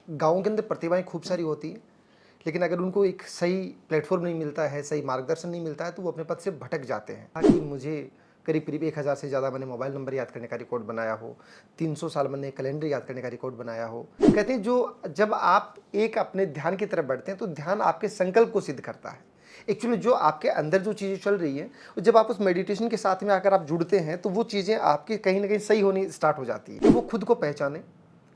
गाँव के अंदर प्रतिभाएँ खूब सारी होती हैं, लेकिन अगर उनको एक सही प्लेटफ़ॉर्म नहीं मिलता है, सही मार्गदर्शन नहीं मिलता है, तो वो अपने पथ से भटक जाते हैं। कि मुझे करीब-करीब 1000 से ज़्यादा मैंने मोबाइल नंबर याद करने का रिकॉर्ड बनाया हो, 300 साल मैंने कैलेंडर याद करने का रिकॉर्ड बनाया हो। कहते हैं जो जब आप एक अपने ध्यान की तरफ बढ़ते हैं, तो ध्यान आपके संकल्प को सिद्ध करता है। एक्चुअली जो आपके अंदर जो चीज़ें चल रही हैं, जब आप उस मेडिटेशन के साथ में आकर आप जुड़ते हैं, तो वो चीज़ें आपकी कहीं न कहीं सही होनी स्टार्ट हो जाती है। कि वो खुद को पहचानें,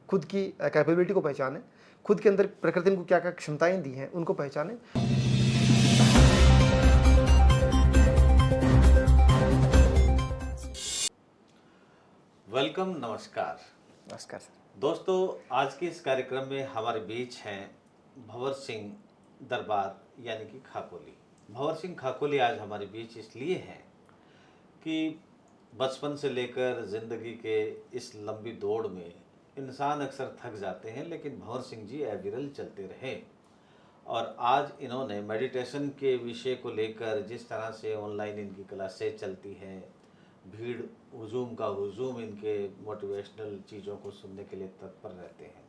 खुद की कैपेबिलिटी को पहचानें, खुद के अंदर प्रकृति ने क्या-क्या क्षमताएँ दी हैं, उनको पहचानें। वेलकम, नमस्कार। नमस्कार सर। दोस्तों, आज के इस कार्यक्रम में हमारे बीच हैं भंवर सिंह दरबार यानी कि खाकोली। भंवर सिंह खाकोली आज हमारे बीच इसलिए हैं कि बचपन से लेकर ज़िंदगी के इस लंबी दौड़ में इंसान अक्सर थक जाते हैं, लेकिन भंवर सिंह जी अविरल चलते रहे। और आज इन्होंने मेडिटेशन के विषय को लेकर जिस तरह से ऑनलाइन इनकी क्लासेस चलती हैं, भीड़ हुजूम का हुजूम इनके मोटिवेशनल चीज़ों को सुनने के लिए तत्पर रहते हैं।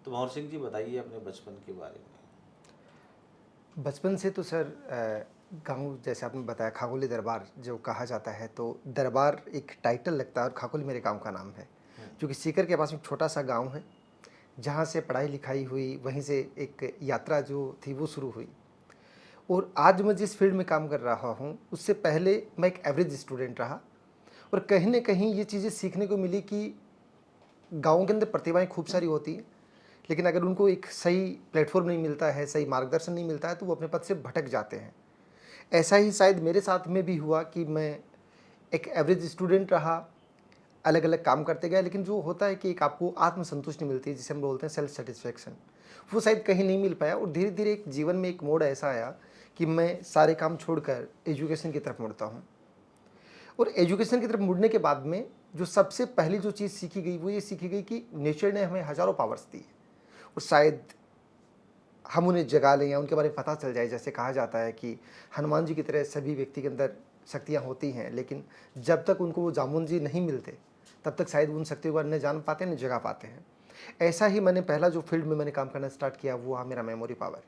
तो भंवर सिंह जी, बताइए अपने बचपन के बारे में। बचपन से तो सर गाँव जैसे आपने बताया खाकोली दरबार जो कहा जाता है, तो दरबार एक टाइटल लगता है और खाकोली मेरे गाँव का नाम है, जो कि सीकर के पास में एक छोटा-सा गाँव है, जहाँ से पढ़ाई-लिखाई हुई, वहीं से एक यात्रा जो थी वो शुरू हुई। और आज मैं जिस फील्ड में काम कर रहा हूँ, उससे पहले मैं एक एवरेज स्टूडेंट रहा और कहीं न कहीं ये चीज़ें सीखने को मिली कि गाँव के अंदर प्रतिभाएँ खूब सारी होती हैं, लेकिन अगर उनको एक सही प्लेटफ़ॉर्म नहीं मिलता है, सही मार्गदर्शन नहीं मिलता है, तो वो अपने पथ से भटक जाते हैं। ऐसा ही शायद मेरे साथ में भी हुआ कि मैं एक एवरेज स्टूडेंट रहा, अलग-अलग काम करते गए, लेकिन जो होता है कि एक आपको आत्मसंतुष्टि मिलती है, जिसे हम बोलते हैं सेल्फ सैटिस्फैक्शन, वो शायद कहीं नहीं मिल पाया और धीरे-धीरे एक जीवन में एक मोड़ ऐसा आया कि मैं सारे काम छोड़कर एजुकेशन की तरफ मुड़ता हूँ। और एजुकेशन की तरफ मुड़ने के बाद में जो सबसे पहली जो चीज़ सीखी गई, वो ये सीखी गई कि नेचर ने हमें हज़ारों पावर्स दी है और शायद हम उन्हें जगा लें या उनके बारे में पता चल जाए। जैसे कहा जाता है कि हनुमान जी की तरह सभी व्यक्ति के अंदर शक्तियाँ होती हैं, लेकिन जब तक उनको वो जामुन जी नहीं मिलते, तब तक शायद उन शक्तियों को न जान पाते, न जगा पाते हैं। ऐसा ही मैंने पहला जो फील्ड में मैंने काम करना स्टार्ट किया, वो रहा मेरा मेमोरी पावर,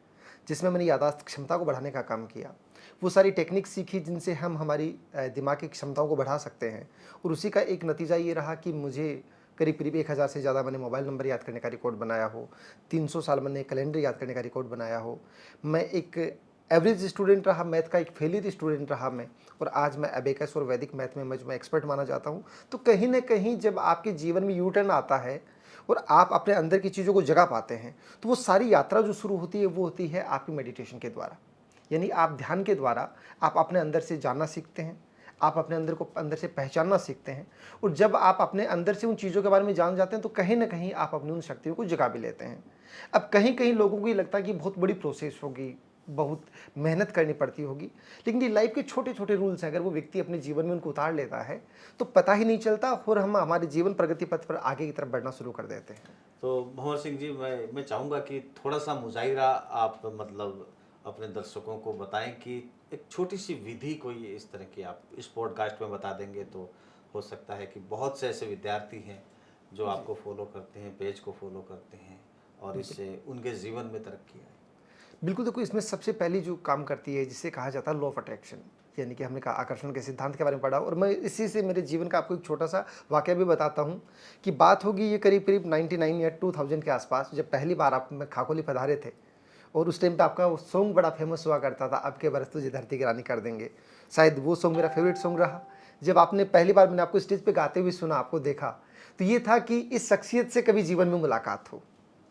जिसमें मैंने याददाश्त क्षमता को बढ़ाने का काम किया। वो सारी टेक्निक सीखी जिनसे हम हमारी दिमाग की क्षमताओं को बढ़ा सकते हैं और उसी का एक नतीजा ये रहा कि मुझे करीब-करीब 1000 से ज़्यादा मैंने मोबाइल नंबर याद करने का रिकॉर्ड बनाया हो, 300 साल मैंने कैलेंडर याद करने का रिकॉर्ड बनाया हो। मैं एक एवरेज स्टूडेंट रहा, मैथ का एक फेलियर स्टूडेंट रहा मैं, और आज मैं अबेकस और वैदिक मैथ में मैं एक्सपर्ट माना जाता हूँ। तो कहीं न कहीं जब आपके जीवन में यू टर्न आता है और आप अपने अंदर की चीज़ों को जगा पाते हैं, तो वो सारी यात्रा जो शुरू होती है, वो होती है आपकी मेडिटेशन के द्वारा। यानी आप ध्यान के द्वारा आप अपने अंदर से जानना सीखते हैं, आप अपने अंदर को अंदर से पहचानना सीखते हैं और जब आप अपने अंदर से उन चीज़ों के बारे में जान जाते हैं, तो कहीं न कहीं आप अपनी उन शक्तियों को जगा भी लेते हैं। अब कहीं-कहीं लोगों को ये लगता है कि बहुत बड़ी प्रोसेस होगी, बहुत मेहनत करनी पड़ती होगी, लेकिन ये लाइफ़ के छोटे-छोटे रूल्स हैं, अगर वो व्यक्ति अपने जीवन में उनको उतार लेता है, तो पता ही नहीं चलता और हम हमारे जीवन प्रगति पथ पर आगे की तरफ बढ़ना शुरू कर देते हैं। तो भंवर सिंह जी, मैं चाहूँगा कि थोड़ा-सा मुजाहिरा आप मतलब अपने दर्शकों को बताएँ कि एक छोटी-सी विधि कोई इस तरह की आप इस पॉडकास्ट में बता देंगे, तो हो सकता है कि बहुत से ऐसे विद्यार्थी हैं जो जी, आपको फ़ॉलो करते हैं, पेज को फ़ॉलो करते हैं और बिल्कुल। इससे उनके जीवन में तरक्की आए। बिल्कुल, देखो इसमें सबसे पहली जो काम करती है, जिसे कहा जाता है लॉ ऑफ अट्रैक्शन, यानी कि हमने कहा आकर्षण के सिद्धांत के बारे में पढ़ा और मैं इसी से मेरे जीवन का आपको एक छोटा-सा वाक़या भी बताता हूँ कि बात होगी ये करीब-करीब 99 या 2000 के आस-पास, जब पहली बार आप में खाकोली पधारे थे और उस टाइम पे आपका वो सॉन्ग बड़ा फ़ेमस हुआ करता था, अब के बरस तुझे धरती की रानी कर देंगे। शायद वो सॉन्ग मेरा फ़ेवरेट सॉन्ग रहा। जब आपने पहली बार मैंने आपको स्टेज पे गाते हुए सुना, आपको देखा, तो ये था कि इस शख्सियत से कभी जीवन में मुलाकात हो।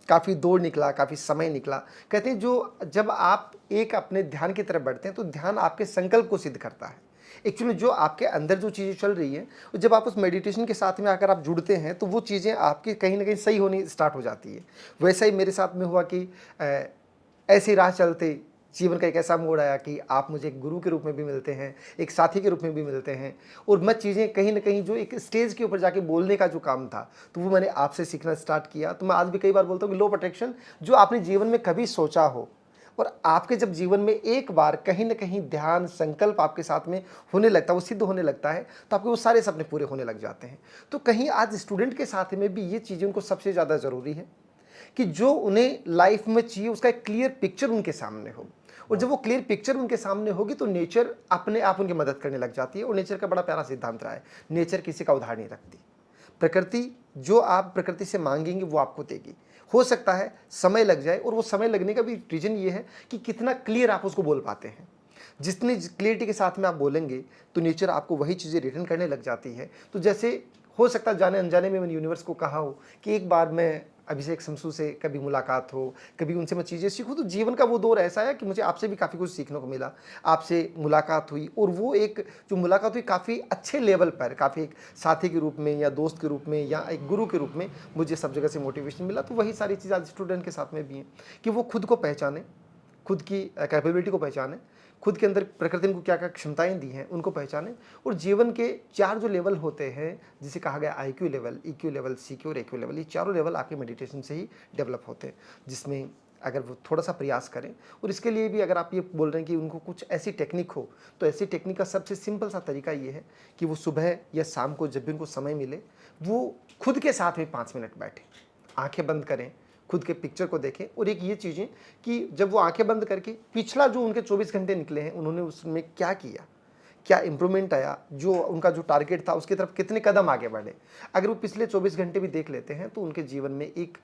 काफ़ी दौर निकला, काफ़ी समय निकला। कहते हैं जो जब आप एक अपने ध्यान की तरफ बढ़ते हैं, तो ध्यान आपके संकल्प को सिद्ध करता है। एक्चुअली जो आपके अंदर जो चीज़ें चल रही हैं, और जब आप उस मेडिटेशन के साथ में आकर आप जुड़ते हैं, तो वो चीज़ें आपकी कहीं न कहीं सही होनी स्टार्ट हो जाती है। वैसा ही मेरे साथ में हुआ कि ऐसी राह चलते जीवन का एक ऐसा मोड़ आया कि आप मुझे एक गुरु के रूप में भी मिलते हैं, एक साथी के रूप में भी मिलते हैं और मैं चीज़ें कहीं न कहीं जो एक स्टेज के ऊपर जाके बोलने का जो काम था, तो वो मैंने आपसे सीखना स्टार्ट किया। तो मैं आज भी कई बार बोलता हूँ कि लॉ ऑफ अट्रैक्शन जो आपने जीवन में कभी सोचा हो और आपके जब जीवन में एक बार कहीं न कहीं ध्यान, संकल्प आपके साथ में होने लगता है, वो सिद्ध होने लगता है, तो आपके वो सारे सपने पूरे होने लग जाते हैं। तो कहीं आज स्टूडेंट के साथ में भी ये चीज़ें उनको सबसे ज़्यादा ज़रूरी है कि जो उन्हें लाइफ में चाहिए उसका एक क्लियर पिक्चर उनके सामने हो। और जब वो क्लियर पिक्चर उनके सामने होगी तो नेचर अपने आप उनकी मदद करने लग जाती है। और नेचर का बड़ा प्यारा सिद्धांत रहा है, नेचर किसी का उधार नहीं रखती। प्रकृति जो आप प्रकृति से मांगेंगे वो आपको देगी। हो सकता है समय लग जाए, और वो समय लगने का भी रीजन ये है कि कितना क्लियर आप उसको बोल पाते हैं। जितनी क्लियरिटी के साथ में आप बोलेंगे तो नेचर आपको वही चीज़ें रिटर्न करने लग जाती है। तो जैसे हो सकता है जाने अनजाने में मैंने यूनिवर्स को कहा हो कि एक बार मैं अभिषेक शमसू से कभी मुलाकात हो, कभी उनसे मैं चीज़ें सीखूं, तो जीवन का वो दौर ऐसा है कि मुझे आपसे भी काफ़ी कुछ सीखने को मिला। आपसे मुलाकात हुई, और वो एक जो मुलाकात हुई काफ़ी अच्छे लेवल पर, काफ़ी एक साथी के रूप में या दोस्त के रूप में या एक गुरु के रूप में मुझे सब जगह से मोटिवेशन मिला। तो वही सारी चीज़ आज स्टूडेंट के साथ में भी हैं कि वो खुद को पहचाने, खुद की कैपेबिलिटी को पहचाने, खुद के अंदर प्रकृति ने क्या क्या क्षमताएं दी हैं उनको पहचाने, और जीवन के 4 जो लेवल होते हैं, जिसे कहा गया IQ level, EQ level, CQ और एक्यू लेवल, ये चारों लेवल आपके मेडिटेशन से ही डेवलप होते हैं। जिसमें अगर वो थोड़ा सा प्रयास करें, और इसके लिए भी अगर आप ये बोल रहे हैं कि उनको कुछ ऐसी टेक्निक हो, तो ऐसी टेक्निक का सबसे सिंपल सा तरीका ये है कि वो सुबह या शाम को जब भी उनको समय मिले, वो खुद के साथ में 5 मिनट बैठें, आंखें बंद करें, खुद के पिक्चर को देखें। और एक ये चीज़ें कि जब वो आंखें बंद करके पिछला जो उनके 24 घंटे निकले हैं उन्होंने उसमें क्या किया, क्या इंप्रूवमेंट आया, जो उनका जो टारगेट था उसकी तरफ कितने कदम आगे बढ़े, अगर वो पिछले 24 घंटे भी देख लेते हैं तो उनके जीवन में एक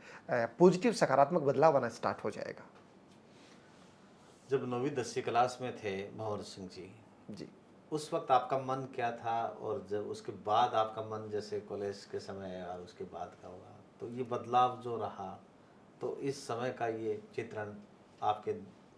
पॉजिटिव सकारात्मक बदलाव आना स्टार्ट हो जाएगा। जब 9वीं 10वीं क्लास में थे भंवर सिंह जी, जी। उस वक्त आपका मन क्या था, और जब उसके बाद आपका मन जैसे कॉलेज के समय और उसके बाद का हुआ, तो ये बदलाव जो रहा, तो इस समय का ये चित्रण आपके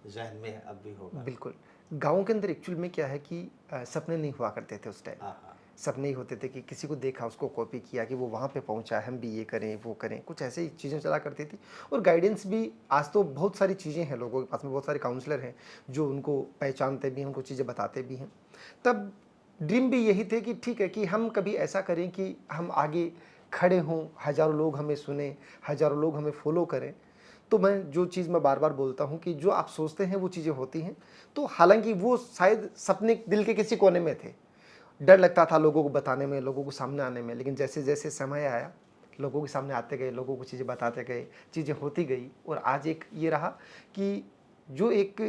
जहन में अब भी होगा। बिल्कुल। गाँव के अंदर एक्चुअल में क्या है कि सपने नहीं हुआ करते थे उस टाइम। हाँ हाँ। सपने ही होते थे कि किसी को देखा, उसको कॉपी किया कि वो वहाँ पे पहुँचा है, हम भी ये करें, वो करें, कुछ ऐसे ही चीज़ें चला करती थी। और गाइडेंस भी, आज तो बहुत सारी चीज़ें हैं, लोगों के पास में बहुत सारे काउंसलर हैं जो उनको पहचानते भी हैं, उनको चीज़ें बताते भी हैं। तब ड्रीम भी यही थे कि ठीक है कि हम कभी ऐसा करें कि हम आगे खड़े हों, हज़ारों लोग हमें सुनें, हज़ारों लोग हमें फॉलो करें। तो मैं जो चीज़ मैं बार-बार बोलता हूँ कि जो आप सोचते हैं वो चीज़ें होती हैं। तो हालाँकि वो शायद सपने दिल के किसी कोने में थे। डर लगता था लोगों को बताने में, लोगों को सामने आने में, लेकिन जैसे-जैसे समय आया, लोगों के सामने आते गए, लोगों को चीज़ें बताते गए, चीज़ें होती गई, और आज एक ये रहा कि जो एक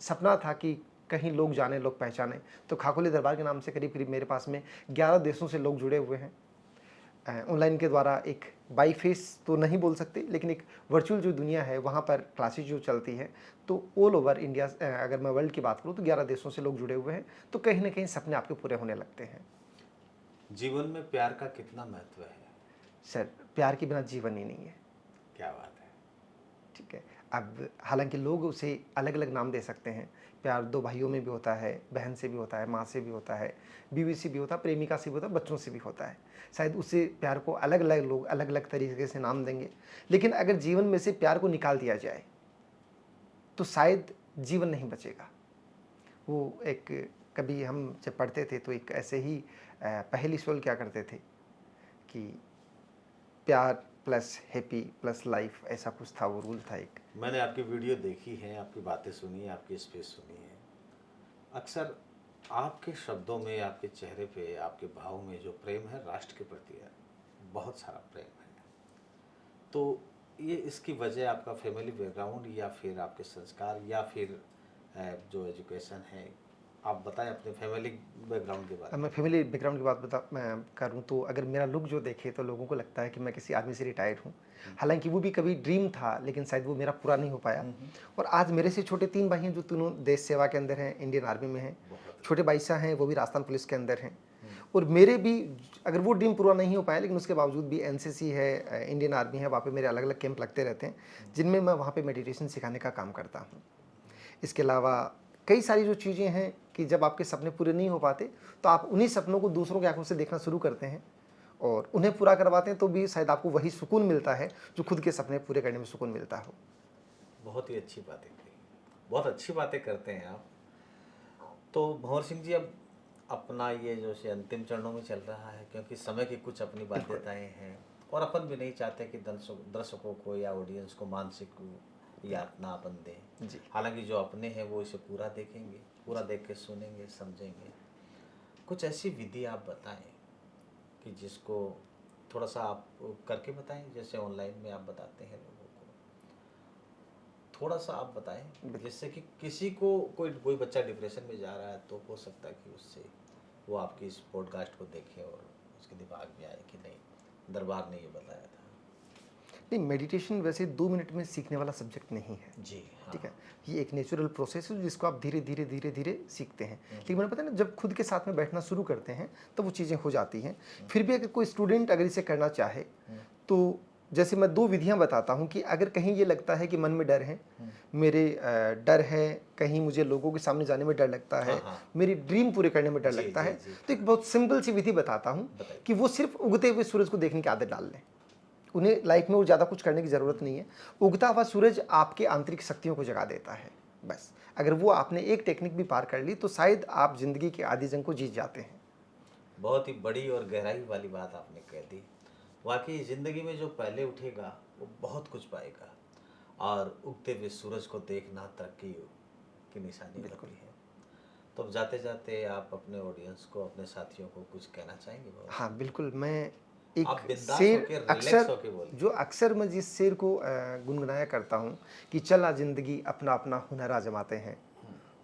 सपना था कि कहीं लोग जाने, लोग पहचाने, तो खाकुली दरबार के नाम से करीब-करीब मेरे पास में 11 देशों से लोग जुड़े हुए हैं। ऑनलाइन के द्वारा एक बाई फेस तो नहीं बोल सकते, लेकिन एक वर्चुअल जो दुनिया है वहाँ पर क्लासेज जो चलती हैं, तो ऑल ओवर इंडिया, अगर मैं वर्ल्ड की बात करूँ तो 11 देशों से लोग जुड़े हुए हैं। तो कहीं ना कहीं सपने आपके पूरे होने लगते हैं। जीवन में प्यार का कितना महत्व है? सर, प्यार के बिना जीवन ही नहीं है। क्या बात है। ठीक है। अब हालांकि लोग उसे अलग अलग नाम दे सकते हैं। प्यार दो भाइयों में भी होता है, बहन से भी होता है, माँ से भी होता है, बीवी से भी होता है, प्रेमिका से भी होता है, बच्चों से भी होता है। शायद उसे प्यार को अलग अलग लोग अलग अलग तरीके से नाम देंगे, लेकिन अगर जीवन में से प्यार को निकाल दिया जाए तो शायद जीवन नहीं बचेगा। वो एक, कभी हम जब पढ़ते थे तो एक ऐसे ही पहेली सॉल्व क्या करते थे कि प्यार प्लस हैप्पी प्लस लाइफ, ऐसा कुछ था, वो रूल था एक। मैंने आपकी वीडियो देखी है, आपकी बातें सुनी है, आपकी स्पीच सुनी है। अक्सर आपके शब्दों में, आपके चेहरे पे, आपके भाव में जो प्रेम है राष्ट्र के प्रति है, बहुत सारा प्रेम है। तो ये इसकी वजह आपका फैमिली बैकग्राउंड, या फिर आपके संस्कार, या फिर जो एजुकेशन है, आप बताएं अपने फैमिली बैकग्राउंड के बारे अब में। मैं फैमिली बैकग्राउंड की बात मैं करूँ तो अगर मेरा लुक जो देखे तो लोगों को लगता है कि मैं किसी आर्मी से रिटायर्ड हूँ। हालांकि वो भी कभी ड्रीम था, लेकिन शायद वो मेरा पूरा नहीं हो पाया। और आज मेरे से छोटे 3 भाई हैं जो तीनों देश सेवा के अंदर हैं, इंडियन आर्मी में हैं। बहुत छोटे भाई साहब हैं, वो भी राजस्थान पुलिस के अंदर हैं। और मेरे भी, अगर वो ड्रीम पूरा नहीं हो पाया, लेकिन उसके बावजूद भी एनसीसी है, इंडियन आर्मी है, वहाँ पे मेरे अलग अलग कैंप लगते रहते हैं, जिनमें मैं वहाँ पे मेडिटेशन सिखाने का काम करता हूँ। इसके अलावा कई सारी जो चीज़ें हैं कि जब आपके सपने पूरे नहीं हो पाते तो आप उन्हीं सपनों को दूसरों की आंखों से देखना शुरू करते हैं और उन्हें पूरा करवाते हैं, तो भी शायद आपको वही सुकून मिलता है जो खुद के सपने पूरे करने में सुकून मिलता हो। बहुत ही अच्छी बातें कही, बहुत अच्छी बातें करते हैं आप। तो भंवर सिंह जी, अब अपना ये जो से अंतिम चरणों में चल रहा है, क्योंकि समय की कुछ अपनी बाध्यताएं हैं, और अपन भी नहीं चाहते कि दर्शकों को या ऑडियंस को मानसिक यातना अपन दें। जी। हालांकि जो अपने हैं वो इसे पूरा देखेंगे, पूरा देख के सुनेंगे, समझेंगे। कुछ ऐसी विधि आप बताएं कि जिसको थोड़ा सा आप करके बताएं, जैसे ऑनलाइन में आप बताते हैं लोगों को, थोड़ा सा आप बताएं, जिससे कि किसी को कोई बच्चा डिप्रेशन में जा रहा है तो हो सकता है कि उससे वो आपकी इस पॉडकास्ट को देखे और उसके दिमाग में आए कि नहीं, दरबार ने ये बताया था। नहीं, मेडिटेशन वैसे 2 मिनट में सीखने वाला सब्जेक्ट नहीं है। जी हाँ। ठीक है, ये एक नेचुरल प्रोसेस है जिसको आप धीरे धीरे धीरे धीरे सीखते हैं। लेकिन मैंने पता है ना, जब खुद के साथ में बैठना शुरू करते हैं तो वो चीज़ें हो जाती हैं। फिर भी अगर कोई स्टूडेंट अगर इसे करना चाहे तो जैसे मैं 2 विधियां बताता हूं कि अगर कहीं ये लगता है कि मन में डर है, मेरे डर है, कहीं मुझे लोगों के सामने जाने में डर लगता है, मेरी ड्रीम पूरे करने में डर जी, लगता जी, है, जी, तो एक बहुत सिंपल सी विधि बताता हूं बताइए। कि वो सिर्फ उगते हुए सूरज को देखने की आदत डाल लें। उन्हें लाइफ में और ज़्यादा कुछ करने की ज़रूरत नहीं है। उगता हुआ सूरज आपके आंतरिक शक्तियों को जगा देता है, बस। अगर वो आपने एक टेक्निक भी पार कर ली तो शायद आप ज़िंदगी के आधी जंग को जीत जाते हैं। बहुत ही बड़ी और गहराई वाली बात आपने कह दी। वाकई ज़िंदगी में जो पहले उठेगा वो बहुत कुछ पाएगा, और उगते हुए सूरज को देखना तरक्की की निशानी होती है। तो अब जाते जाते आप अपने ऑडियंस को, अपने साथियों को कुछ कहना चाहेंगे भवर सिंह? हाँ, बिल्कुल। मैं आप एक बिंदास शेर होके, रिलैक्स अक्सर होके बोलिए। जो अक्सर मैं जिस शेर को गुनगुनाया करता हूँ कि चला ज़िंदगी अपना अपना हुनर आजमाते हैं,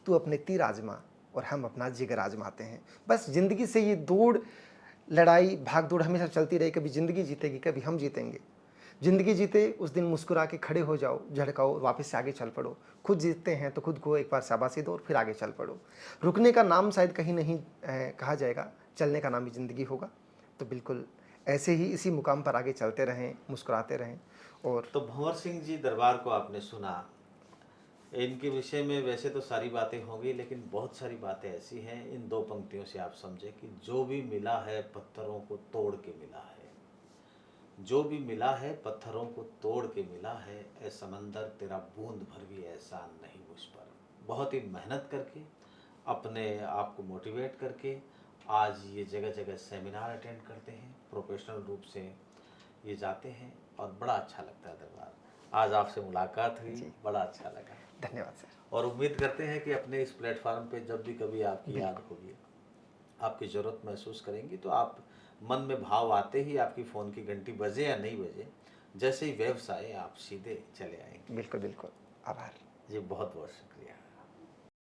तू अपने तीर आजमा और हम अपना जिगर आजमाते हैं। बस ज़िंदगी से ये दौड़, लड़ाई, भाग दौड़ हमेशा चलती रही। कभी ज़िंदगी जीतेगी, कभी हम जीतेंगे। ज़िंदगी जीते उस दिन मुस्कुरा के खड़े हो जाओ, झड़काओ और वापस से आगे चल पड़ो। खुद जीतते हैं तो खुद को एक बार शाबाशी दो और फिर आगे चल पड़ो। रुकने का नाम शायद कहीं नहीं कहा जाएगा, चलने का नाम ही ज़िंदगी होगा। तो बिल्कुल ऐसे ही इसी मुकाम पर आगे चलते रहें, मुस्कुराते रहें। और तो भंवर सिंह जी दरबार को आपने सुना, इनके विषय में वैसे तो सारी बातें होंगी, लेकिन बहुत सारी बातें ऐसी हैं, इन 2 पंक्तियों से आप समझे कि जो भी मिला है पत्थरों को तोड़ के मिला है। जो भी मिला है पत्थरों को तोड़ के मिला है, ए समंदर तेरा बूंद भर भी एहसान नहीं मुझ पर। बहुत ही मेहनत करके, अपने आप को मोटिवेट करके आज ये जगह जगह सेमिनार अटेंड करते हैं, प्रोफेशनल रूप से ये जाते हैं और बड़ा अच्छा लगता है दरबार। आज आपसे मुलाकात हुई, बड़ा अच्छा लगा। धन्यवाद सर। और उम्मीद करते हैं कि अपने इस प्लेटफॉर्म पे जब भी कभी आपकी याद होगी, आपकी ज़रूरत महसूस करेंगी, तो आप मन में भाव आते ही आपकी फ़ोन की घंटी बजे या नहीं बजे, जैसे ही वेव्स आए आप सीधे चले आएंगे। बिल्कुल बिल्कुल, आभार। जी बहुत बहुत शुक्रिया।